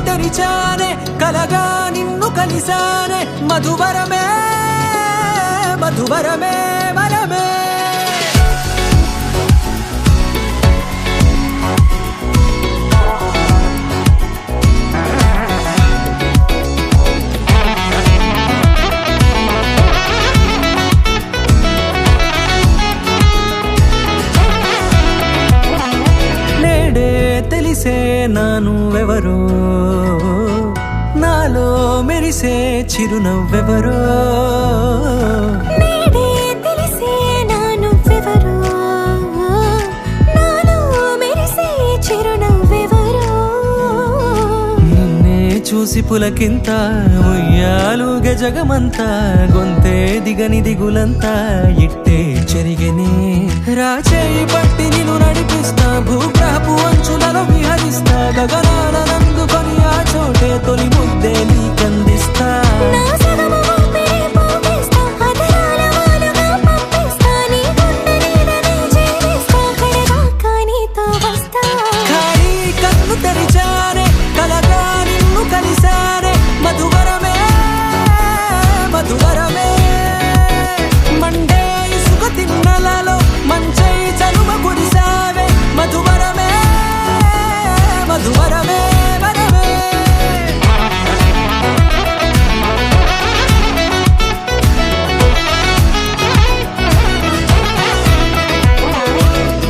తెరిచానే కలగా నిన్ను కలిసానే మధువరమే మధువరమే వరమే తెలిసే నానువెవరో నాలో మెరిసే చిరునవ్వెవరో తెలిసే నానువెవరో నాలో మెరిసే చిరునవ్వెవరో నిన్నే చూసి పులకింత ఉయ్యాలుగ జగమంతా గొంతే దిగని దిగులంతా ఇట్టే చెరిగనే రాచేయి పట్టి నిన్ను నడిపిస్తా భూగ్రహపు అంచులలో విహరిస్తా గగనాల నందుకొని ఆ చోటే తొలి ముద్దే నీకందిస్తా ఖాళీ కన్ను తెరిచానే కలగా నిన్ను కలిసానే మధువరమే మధువరమే మండే ఇసుక తిన్నలలో మంచై చలువ కురిసావే మధువరమే మధువరమే వరమే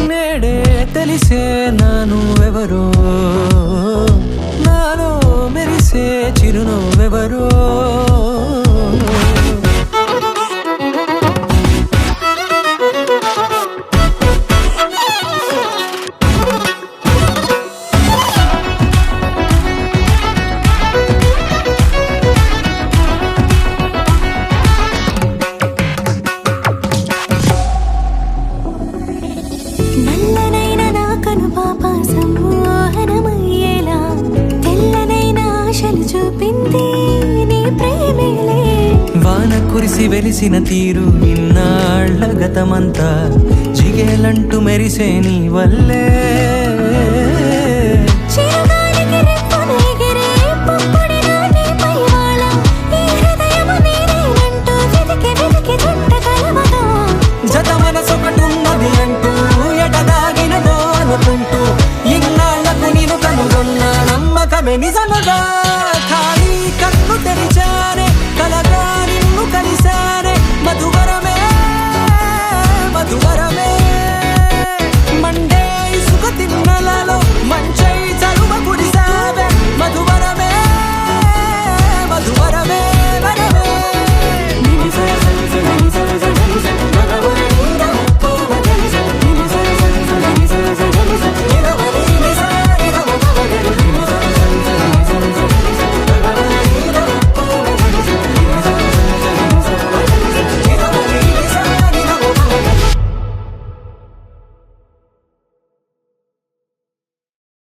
నేడే తెలిసే నానువెవరో నాలో మెరిసే చిరునవ్వెవరో నల్లనైన నా కనుపాప సమ్మోహనమయ్యేలా తెల్లనైన ఆశలు చూపింది నీ ప్రేమేలే వాన కురిసి వెలిసిన తీరు ఇన్నాళ్ల గతమంతా జిగేలంటూ మెరిసే నీ వల్లే